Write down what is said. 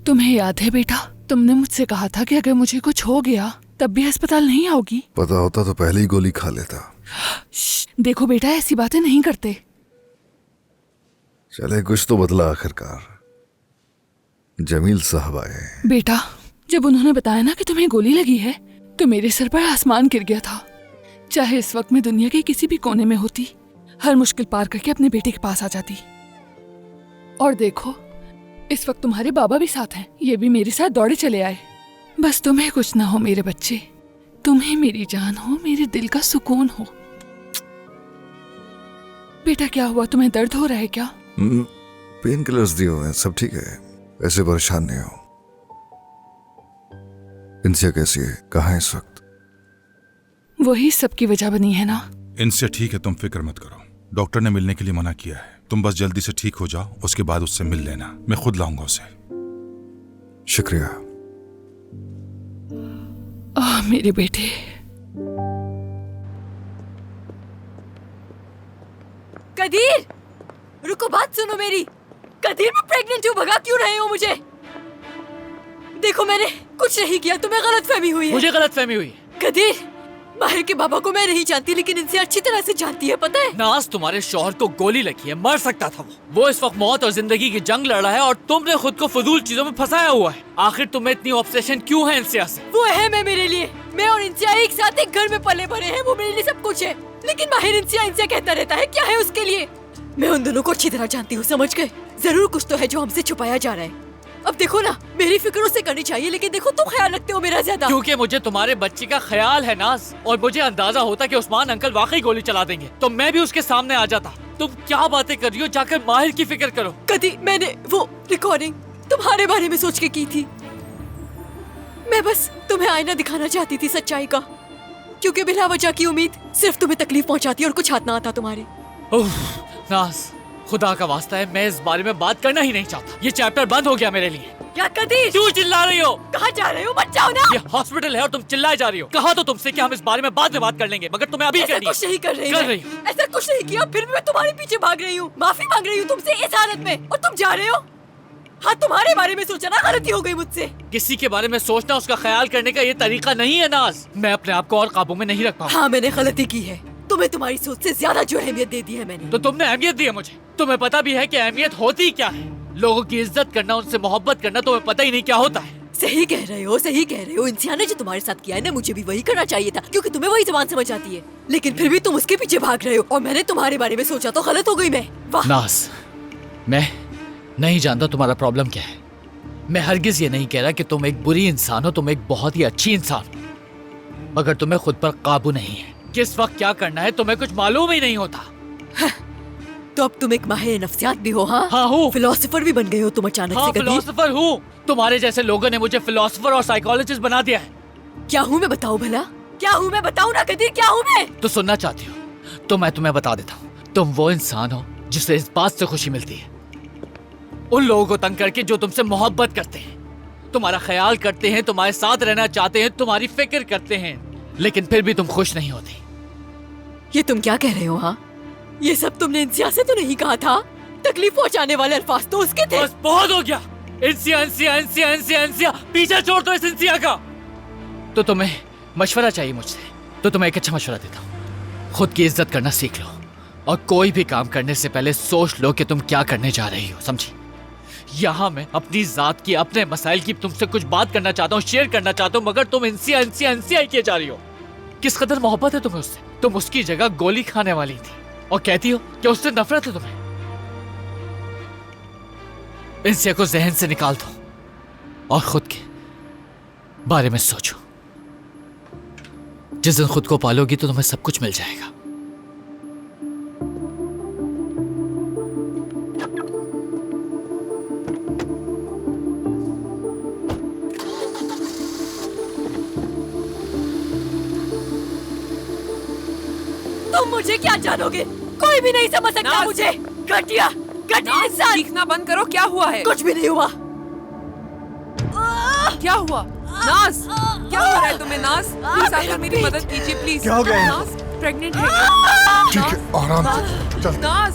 तुम्हें याद है बेटा, तुमने मुझसे कहा था कि अगर मुझे कुछ हो गया तब भी अस्पताल नहीं आओगी। पता होता तो पहले ही गोली खा लेता। देखो बेटा, ऐसी बातें नहीं करते। चले, कुछ तो बदला आखिरकार। जमील साहब आए। बेटा, जब उन्होंने बताया ना कि तुम्हें गोली लगी है तो मेरे सर पर आसमान गिर गया था। चाहे इस वक्त मैं दुनिया के किसी भी कोने में होती, हर मुश्किल पार करके अपने बेटे के पास आ जाती। और देखो, इस वक्त तुम्हारे बाबा भी साथ हैं, ये भी मेरे साथ दौड़े चले आए। बस तुम्हें कुछ ना हो मेरे बच्चे, तुम्हें मेरी जान हो, मेरे दिल का सुकून हो। बेटा क्या हुआ, तुम्हें दर्द हो रहा है क्या? पेन किलर्स दिए हुए हैं, सब ठीक है, ऐसे परेशान नहीं हो। इंसिया कैसी है, कहाँ है इस वक्त? वही सबकी वजह बनी है ना। इनसे ठीक है, तुम फिक्र मत करो। डॉक्टर ने मिलने के लिए मना किया है। तुम बस जल्दी से ठीक हो जाओ, उसके बाद उससे मिल लेना। मैं खुद लाऊंगा उसे। शुक्रिया। मेरे बेटे। कदीर, रुको, बात सुनो मेरी। कदीर, मैं प्रेग्नेंट हूँ, भगा क्यों रहे हो मुझे? देखो, मैंने कुछ नहीं किया, तुम्हें गलतफहमी हुई है। मुझे गलतफहमी हुई है। कदीर, माहिर के बाबा को मैं नहीं जानती, लेकिन इनसे अच्छी तरह से जानती है, पता है? नाज, तुम्हारे शौहर को गोली लगी है, मर सकता था वो इस वक्त मौत और जिंदगी की जंग लड़ रहा है और तुमने खुद को फजूल चीजों में फंसाया हुआ है। आखिर तुम्हें इतनी ऑब्सेशन क्यों है इंसिया से? वो अहम है मेरे लिए। मैं और इंसिया एक साथ एक घर में पले बड़े हैं, वो मेरे लिए सब कुछ है। लेकिन माहिर इंसिया कहता रहता है, क्या है उसके लिए? मैं उन दोनों को अच्छी तरह जानती हूँ, समझ गए? जरूर कुछ तो है जो हमसे छुपाया जा रहा है। अब देखो ना, मेरी फिक्र उससे करनी चाहिए, लेकिन देखो तुम ख्याल रखते हो मेरा ज्यादा। क्योंकि मुझे तुम्हारे बच्चे का ख्याल है नाज, और मुझे अंदाजा होता कि उस्मान अंकल वाकई गोली चला देंगे तो मैं भी उसके सामने आ जाता। तुम क्या बातें कर रही हो? जाकर माहिर की फिक्र करो। कदी, मैंने वो रिकॉर्डिंग तुम्हारे बारे में सोच के की थी। मैं बस तुम्हें आईना दिखाना चाहती थी सच्चाई का, क्योंकि बिना वजह की उम्मीद सिर्फ तुम्हें तकलीफ पहुंचाती और कुछ हाथ ना आता तुम्हारे। नाज, खुदा का वास्ता है, मैं इस बारे में बात करना ही नहीं चाहता। ये चैप्टर बंद हो गया मेरे लिए। क्या कदीर? क्यों चिल्ला रही हो? कहाँ जा रहे हो? मत जाओ ना। ये हॉस्पिटल है और तुम चिल्लाए जा रही हो। कहा तो तुमसे कि हम इस बारे में बाद में बात कर लेंगे, मगर तुम्हें अभी ऐसा करनी कुछ नहीं कर रही कर मैं। रही हूँ। ऐसा कुछ नहीं किया, फिर भी मैं तुम्हारे पीछे भाग रही हूँ, माफी मांग रही हूँ तुमसे इस हालत में, और तुम जा रहे हो। हाँ, तुम्हारे बारे में सोचा ना, गलती हो गई मुझसे। किसी के बारे में सोचना, उसका ख्याल करने का ये तरीका नहीं है नाज। मैं अपने आप को और काबू में नहीं रख पाऊँ। हाँ, मैंने गलती की है। तुम्हें तुम्हारी सोच से ज्यादा जो अहमियत दे दी है मैंने। तो तुमने अहमियत दी है मुझे। तुम्हें पता भी है कि अहमियत होती क्या है। लोगों की इज्जत करना, उनसे मोहब्बत करना, तुम्हें पता ही नहीं क्या होता है। सही कह रहे हो, सही कह रहे हो। इंसिया ने जो तुम्हारे साथ किया है ना, मुझे भी वही करना चाहिए था, क्योंकि तुम्हें वही ज़बान समझ आती है। लेकिन फिर भी तुम उसके पीछे भाग रहे हो, और मैंने तुम्हारे बारे में सोचा तो गलत हो गई मैं। वाह नाज, मैं नहीं जानता तुम्हारा प्रॉब्लम क्या है। मैं हरगिज ये नहीं कह रहा कि तुम एक बुरी इंसान हो, तुम एक बहुत ही अच्छी इंसान हो, मगर तुम्हें खुद पर काबू नहीं है। किस वक्त क्या करना है तुम्हें कुछ मालूम ही नहीं होता। तो अब तुम एक माहिर नफ्सियात भी हो? हाँ हूँ। फिलोसोफर भी बन गए हो तुम अचानक से। कदीर, फिलोसोफर हूँ। तुम्हारे जैसे लोगों ने मुझे फिलोसोफर और साइकोलॉजिस्ट बना दिया है। क्या हूँ मैं, बताओ भला? क्या हूँ मैं, बताओ ना कदीर, क्या हूँ मैं? तो सुनना चाहती हो तो मैं तुम्हें बता देता हूँ। तुम वो इंसान हो जिसे इस बात से खुशी मिलती है, उन लोगों को तंग करके जो तुमसे मोहब्बत करते हैं, तुम्हारा ख्याल करते हैं, तुम्हारे साथ रहना चाहते हैं, तुम्हारी फिक्र करते हैं, लेकिन फिर भी तुम खुश नहीं होती। ये तुम क्या कह रहे हो? हाँ, ये सब तुमने इंसिया से तो नहीं कहा था? तकलीफ पहुंचाने वाले अल्फाज तो उसके थे। बस बहुत हो गया। इंसिया इंसिया इंसिया इंसिया इंसिया, पीछे छोड़ दो इस इंसिया का। तो तुम्हें मशवरा चाहिए मुझसे, तो तुम्हें एक अच्छा मशवरा देता हूँ। खुद की इज्जत करना सीख लो, और कोई भी काम करने से पहले सोच लो कि तुम क्या करने जा रही हो, समझी? यहाँ मैं अपनी जात की, अपने मसाइल की तुमसे कुछ बात करना चाहता हूँ, शेयर करना चाहता हूँ, मगर तुम इंसिया इंसिया इंसिया ही किए जा रही हो। किस कदर मोहब्बत है तुम्हें उससे। तुम उसकी जगह गोली खाने वाली थी और कहती हो कि उससे नफरत है तुम्हें। इंसिया को जहन से निकाल दो और खुद के बारे में सोचो। जिस दिन खुद को पालोगी तो तुम्हें सब कुछ मिल जाएगा। तुम मुझे क्या जानोगे? कोई भी नहीं समझ सकता मुझे। घटिया घटिया इंसान। चीखना बंद करो, क्या हुआ है? कुछ भी नहीं हुआ। क्या हुआ? नाज, क्या हो रहा है तुम्हें? नाज, प्लीज आकर मेरी मदद कीजिए प्लीज। क्या हो गया? नाज प्रेग्नेंट है। ठीक है, आराम से चल। नाज,